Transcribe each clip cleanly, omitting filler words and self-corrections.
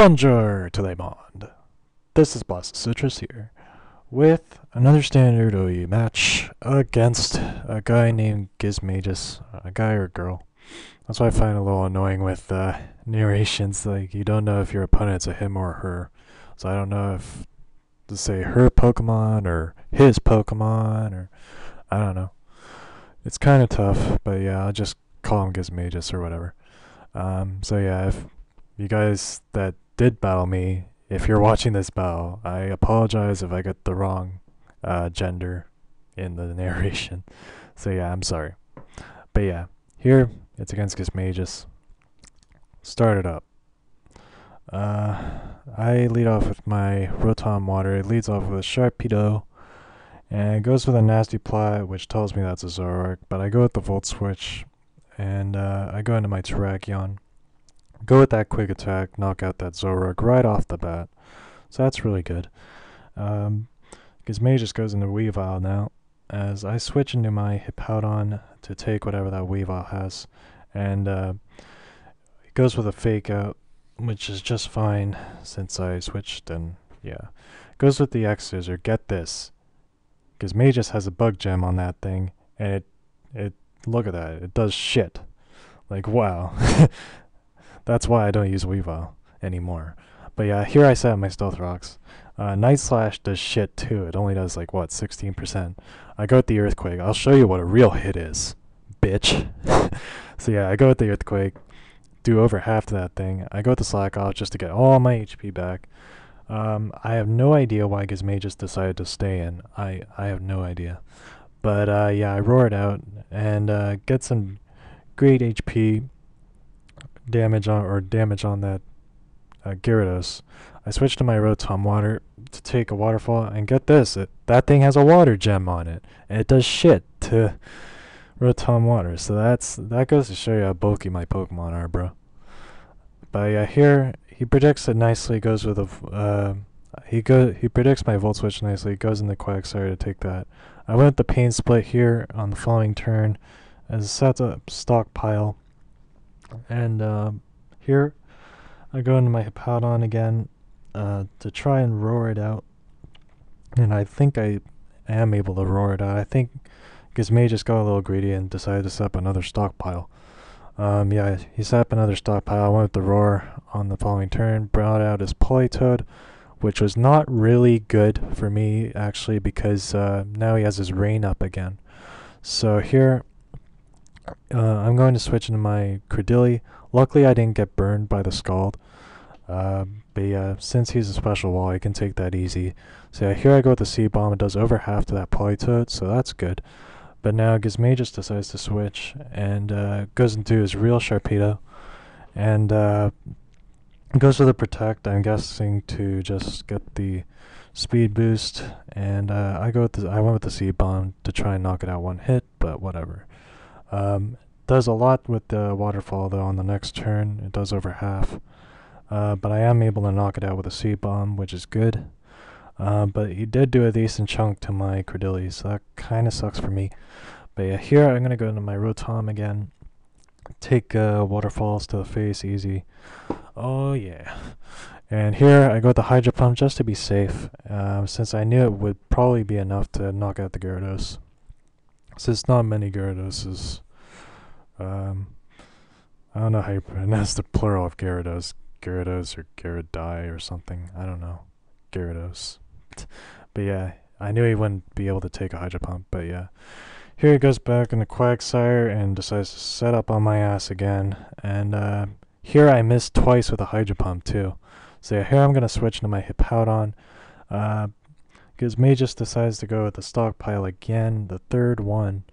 Bonjour to the monde. This is Boss Citrus here with another standard OE match against a guy named Gizmagious, a guy or a girl. That's why I find it a little annoying with narrations, like you don't know if your opponent's a him or a her. So I don't know if to say her Pokemon or his Pokemon or I don't know. It's kind of tough, but yeah, I'll just call him Gizmagious or whatever. So yeah, if you guys that did battle me, if you're watching this battle, I apologize if I got the wrong gender in the narration. So yeah, I'm sorry. But yeah, here it's against Gizmagious. Start it up. I lead off with my Rotom Water. It leads off with a Sharpedo. And it goes with a Nasty Plot, which tells me that's a Zoroark. But I go with the Volt Switch. And I go into my Terrakion. Go with that quick attack, knock out that Zoroark right off the bat. So that's really good. Gizmagious goes into Weavile now, as I switch into my Hippowdon to take whatever that Weavile has. And it goes with a Fake Out, which is just fine since I switched, and yeah. Goes with the X-Scissor. Get this. Gizmagious has a Bug Gem on that thing, and it look at that. It does shit. Like, wow. That's why I don't use Weavile anymore. But yeah, here I set up my Stealth Rocks. Night Slash does shit too. It only does like, what, 16%. I go with the Earthquake. I'll show you what a real hit is, bitch. So yeah, I go with the Earthquake. Do over half to that thing. I go with the Slack Off just to get all my HP back. I have no idea why Gizmagious decided to stay in. I have no idea. But yeah, I roar it out and get some great HP damage on that Gyarados. I switch to my Rotom Water to take a Waterfall, and get this, that thing has a Water Gem on it, and it does shit to Rotom Water. So that goes to show you how bulky my Pokemon are, bro. But yeah, here he predicts it nicely. Goes with a he predicts my Volt Switch nicely. Goes in the Quagsire to take that. I went with the Pain Split here on the following turn as a set up stockpile. And here I go into my Hippowdon again to try and roar it out. And I think I am able to roar it out. I think Gizmagious got a little greedy and decided to set up another stockpile. Yeah, he set up another stockpile. I went with the roar on the following turn, brought out his Politoed, which was not really good for me actually because now he has his Rain up again. So here I'm going to switch into my Credilli. Luckily I didn't get burned by the Scald. But yeah, since he's a special wall, I can take that easy. So yeah, here I go with the Seed Bomb. It does over half to that Politoed, so that's good. But now Gizmagious decides to switch and goes into his real Sharpedo. And goes for the Protect, I'm guessing to just get the speed boost. And I went with the Seed Bomb to try and knock it out one hit, but whatever. Does a lot with the Waterfall though on the next turn. It does over half. But I am able to knock it out with a Seed Bomb, which is good. But he did do a decent chunk to my Credilli, so that kind of sucks for me. But yeah, here I'm going to go into my Rotom again. Take Waterfalls to the face, easy. Oh yeah. And here I go with the Hydro Pump just to be safe, since I knew it would probably be enough to knock out the Gyarados. Since not many Gyaradoses. I don't know how you pronounce the plural of Gyarados. Gyarados or Gyarados or something. I don't know. Gyarados. But yeah, I knew he wouldn't be able to take a Hydro Pump, but yeah. Here he goes back in the Quagsire and decides to set up on my ass again. And here I missed twice with a Hydro Pump too. So yeah, here I'm going to switch into my Hippowdon. Gizmagious decides to go with the stockpile again, the third one.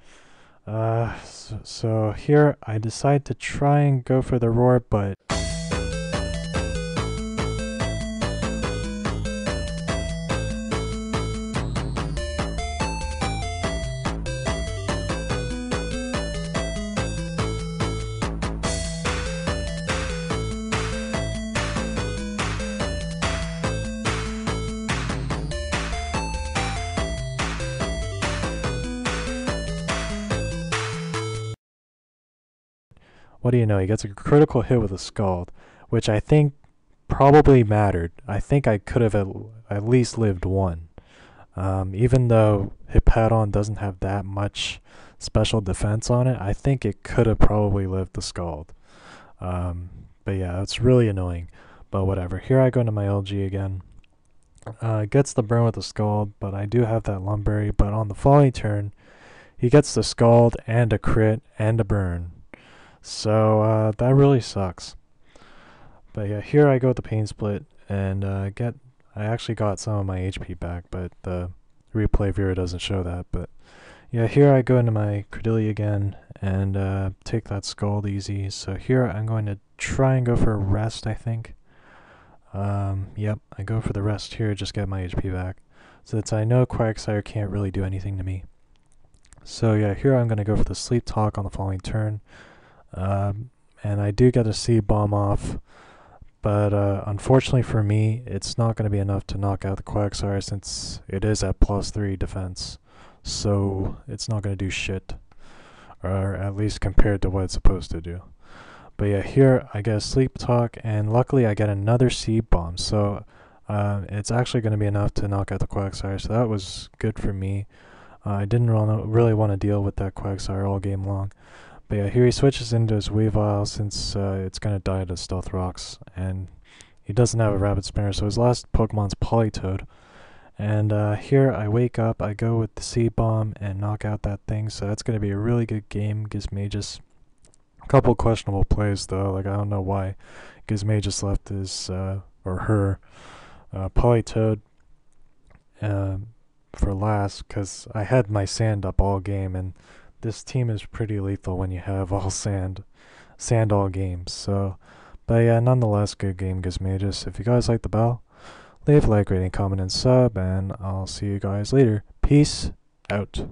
So here I decide to try and go for the roar, but what do you know? He gets a critical hit with a Scald, which I think probably mattered. I think I could have at least lived one. Even though Hippowdon doesn't have that much special defense on it, I think it could have probably lived the Scald. But yeah, it's really annoying. But whatever. Here I go into my LG again. Gets the burn with the Scald, but I do have that Lumberry. But on the following turn, he gets the Scald and a crit and a burn. So that really sucks. But yeah, here I go with the Pain Split and I actually got some of my HP back, but the replay viewer doesn't show that. But yeah, here I go into my Cordelia again and take that Scald easy. So here I'm going to try and go for a rest, I think. Yep, I go for the rest here, just get my HP back. Since I know Quagsire can't really do anything to me. So yeah, here I'm going to go for the Sleep Talk on the following turn. And I do get a Seed Bomb off. But unfortunately for me, it's not going to be enough to knock out the Quagsire since it is at +3 defense. So it's not going to do shit. Or at least compared to what it's supposed to do. But yeah, here I get a Sleep Talk, and luckily I get another Seed Bomb. So it's actually going to be enough to knock out the Quagsire. So that was good for me. I didn't really want to deal with that Quagsire all game long. But yeah, here he switches into his Weavile since it's going to die to Stealth Rocks. And he doesn't have a Rapid Spinner, so his last Pokemon's Politoed. And here I wake up, I go with the Seed Bomb and knock out that thing. So that's going to be a really good game, Gizmagious. A couple questionable plays though, like I don't know why Gizmagious left his, or her, Politoed for last, because I had my sand up all game, and this team is pretty lethal when you have all sand all games. So, but yeah, nonetheless, good game, Gizmagious. If you guys like the bell, leave a like, rating, comment, and sub, and I'll see you guys later. Peace out.